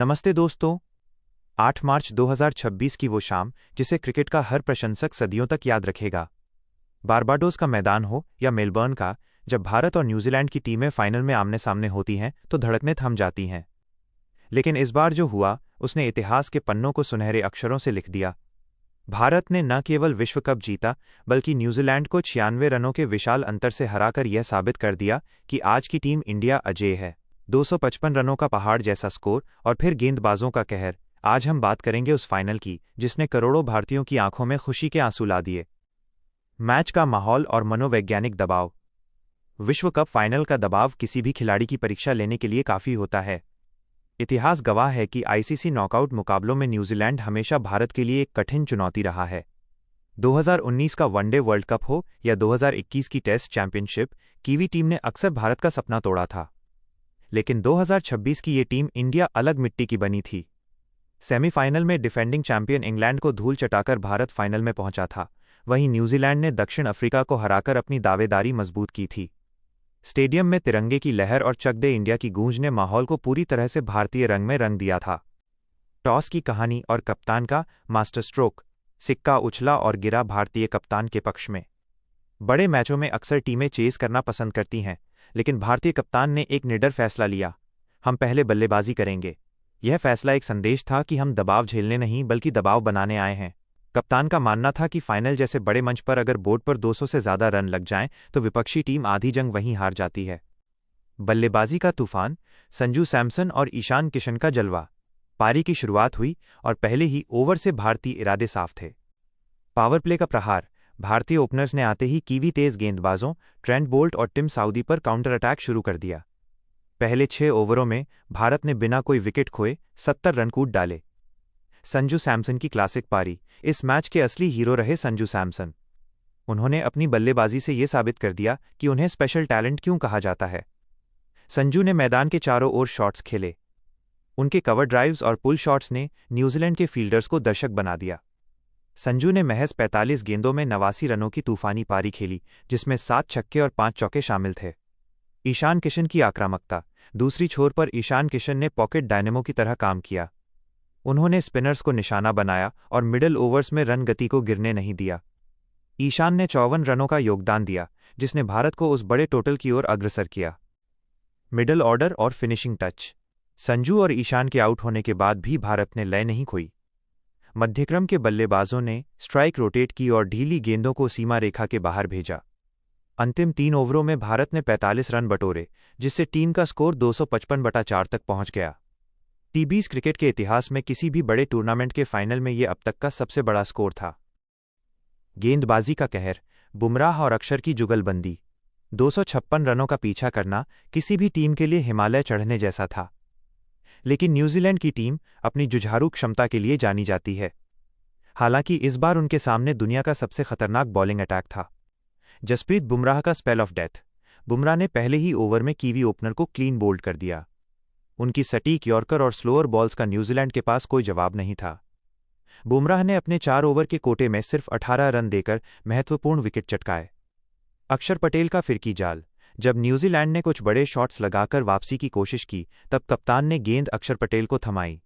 नमस्ते दोस्तों। 8 मार्च 2026 की वो शाम जिसे क्रिकेट का हर प्रशंसक सदियों तक याद रखेगा। बारबाडोस का मैदान हो या मेलबर्न का, जब भारत और न्यूजीलैंड की टीमें फाइनल में आमने सामने होती हैं तो धड़कनें थम जाती हैं। लेकिन इस बार जो हुआ उसने इतिहास के पन्नों को सुनहरे अक्षरों से लिख दिया। भारत ने न केवल विश्व कप जीता बल्कि न्यूजीलैंड को 96 रनों के विशाल अंतर से हराकर यह साबित कर दिया कि आज की टीम इंडिया अजेय है। 255 रनों का पहाड़ जैसा स्कोर और फिर गेंदबाजों का कहर। आज हम बात करेंगे उस फाइनल की जिसने करोड़ों भारतीयों की आंखों में खुशी के आंसू ला दिए। मैच का माहौल और मनोवैज्ञानिक दबाव। विश्व कप फाइनल का दबाव किसी भी खिलाड़ी की परीक्षा लेने के लिए काफी होता है। इतिहास गवाह है कि आईसीसी नॉकआउट मुकाबलों में न्यूजीलैंड हमेशा भारत के लिए एक कठिन चुनौती रहा है। 2019 का वनडे वर्ल्ड कप हो या 2021 की टेस्ट चैंपियनशिप, कीवी टीम ने अक्सर भारत का सपना तोड़ा था। लेकिन 2026 की ये टीम इंडिया अलग मिट्टी की बनी थी। सेमीफाइनल में डिफेंडिंग चैंपियन इंग्लैंड को धूल चटाकर भारत फाइनल में पहुंचा था। वहीं न्यूजीलैंड ने दक्षिण अफ्रीका को हराकर अपनी दावेदारी मजबूत की थी। स्टेडियम में तिरंगे की लहर और चक दे इंडिया की गूंज ने माहौल को पूरी तरह से भारतीय रंग में रंग दिया था। टॉस की कहानी और कप्तान का मास्टर स्ट्रोक। सिक्का उछला और गिरा भारतीय कप्तान के पक्ष में। बड़े मैचों में अक्सर टीमें चेस करना पसंद करती हैं, लेकिन भारतीय कप्तान ने एक निडर फैसला लिया। हम पहले बल्लेबाजी करेंगे। यह फैसला एक संदेश था कि हम दबाव झेलने नहीं बल्कि दबाव बनाने आए हैं। कप्तान का मानना था कि फाइनल जैसे बड़े मंच पर अगर बोर्ड पर 200 से ज्यादा रन लग जाएं तो विपक्षी टीम आधी जंग वहीं हार जाती है। बल्लेबाजी का तूफान। संजू सैमसन और ईशान किशन का जलवा। पारी की शुरुआत हुई और पहले ही ओवर से भारतीय इरादे साफ थे। पावर प्ले का प्रहार। भारतीय ओपनर्स ने आते ही कीवी तेज गेंदबाजों ट्रेंट बोल्ट और टिम साउदी पर काउंटर अटैक शुरू कर दिया। पहले 6 ओवरों में भारत ने बिना कोई विकेट खोए 70 रन कूट डाले। संजू सैमसन की क्लासिक पारी। इस मैच के असली हीरो रहे संजू सैमसन। उन्होंने अपनी बल्लेबाजी से ये साबित कर दिया कि उन्हें स्पेशल टैलेंट क्यों कहा जाता है। संजू ने मैदान के चारों ओर शॉट्स खेले। उनके कवर ड्राइव्स और पुल शॉट्स ने न्यूजीलैंड के फील्डर्स को दर्शक बना दिया। संजू ने महज 45 गेंदों में 89 रनों की तूफानी पारी खेली, जिसमें 7 छक्के और 5 चौके शामिल थे। ईशान किशन की आक्रामकता। दूसरी छोर पर ईशान किशन ने पॉकेट डायनेमो की तरह काम किया। उन्होंने स्पिनर्स को निशाना बनाया और मिडल ओवर्स में रन गति को गिरने नहीं दिया। ईशान ने 54 रनों का योगदान दिया, जिसने भारत को उस बड़े टोटल की ओर अग्रसर किया। मिडल ऑर्डर और फिनिशिंग टच। संजू और ईशान के आउट होने के बाद भी भारत ने लय नहीं खोई। मध्यक्रम के बल्लेबाजों ने स्ट्राइक रोटेट की और ढीली गेंदों को सीमा रेखा के बाहर भेजा। अंतिम 3 ओवरों में भारत ने 45 रन बटोरे, जिससे टीम का स्कोर 255/4 तक पहुंच गया। टी20 क्रिकेट के इतिहास में किसी भी बड़े टूर्नामेंट के फाइनल में यह अब तक का सबसे बड़ा स्कोर था। गेंदबाजी का कहर। बुमराह और अक्षर की जुगलबंदी। 256 रनों का पीछा करना किसी भी टीम के लिए हिमालय चढ़ने जैसा था। लेकिन न्यूजीलैंड की टीम अपनी जुझारू क्षमता के लिए जानी जाती है। हालांकि इस बार उनके सामने दुनिया का सबसे खतरनाक बॉलिंग अटैक था। जसप्रीत बुमराह का स्पेल ऑफ डेथ। बुमराह ने पहले ही ओवर में कीवी ओपनर को क्लीन बोल्ड कर दिया। उनकी सटीक यॉर्कर और स्लोअर बॉल्स का न्यूजीलैंड के पास कोई जवाब नहीं था। बुमराह ने अपने 4 ओवर के कोटे में सिर्फ 18 रन देकर महत्वपूर्ण विकेट चटकाए। अक्षर पटेल का फिरकी जाल। जब न्यूजीलैंड ने कुछ बड़े शॉट्स लगाकर वापसी की कोशिश की, तब कप्तान ने गेंद अक्षर पटेल को थमाई।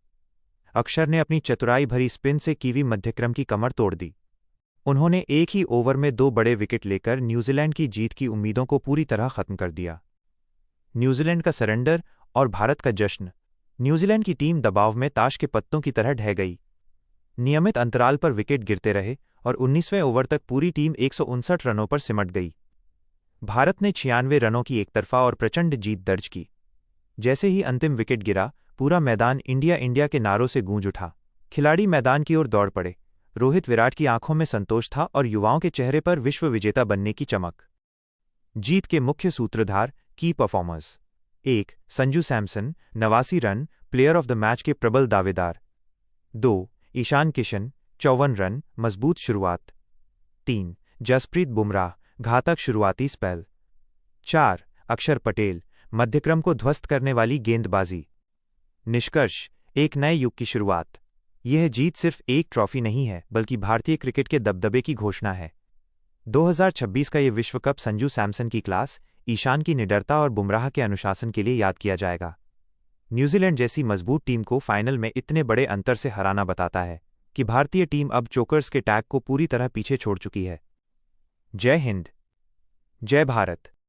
अक्षर ने अपनी चतुराई भरी स्पिन से कीवी मध्यक्रम की कमर तोड़ दी। उन्होंने एक ही ओवर में 2 बड़े विकेट लेकर न्यूजीलैंड की जीत की उम्मीदों को पूरी तरह खत्म कर दिया। न्यूजीलैंड का सरेंडर और भारत का जश्न। न्यूजीलैंड की टीम दबाव में ताश के पत्तों की तरह ढह गई। नियमित अंतराल पर विकेट गिरते रहे और 19वें ओवर तक पूरी टीम 159 रनों पर सिमट गई। भारत ने 96 रनों की एकतरफा और प्रचंड जीत दर्ज की। जैसे ही अंतिम विकेट गिरा, पूरा मैदान इंडिया इंडिया के नारों से गूंज उठा। खिलाड़ी मैदान की ओर दौड़ पड़े। रोहित विराट की आंखों में संतोष था और युवाओं के चेहरे पर विश्व विजेता बनने की चमक। जीत के मुख्य सूत्रधार, की performers. 1. Sanju Samson, 89 run, player of the match के प्रबल दावेदार। 2. ईशान किशन, 54 रन, मजबूत शुरुआत। 3. जसप्रीत बुमराह, घातक शुरुआती स्पेल। 4. अक्षर पटेल, मध्यक्रम को ध्वस्त करने वाली गेंदबाजी। निष्कर्ष, एक नए युग की शुरुआत। यह जीत सिर्फ एक ट्रॉफी नहीं है, बल्कि भारतीय क्रिकेट के दबदबे की घोषणा है। 2026 का ये विश्व कप संजू सैमसन की क्लास, ईशान की निडरता और बुमराह के अनुशासन के लिए याद किया जाएगा। न्यूजीलैंड जैसी मजबूत टीम को फाइनल में इतने बड़े अंतर से हराना बताता है कि भारतीय टीम अब चोकर्स के टैग को पूरी तरह पीछे छोड़ चुकी है। जय हिंद, जय भारत।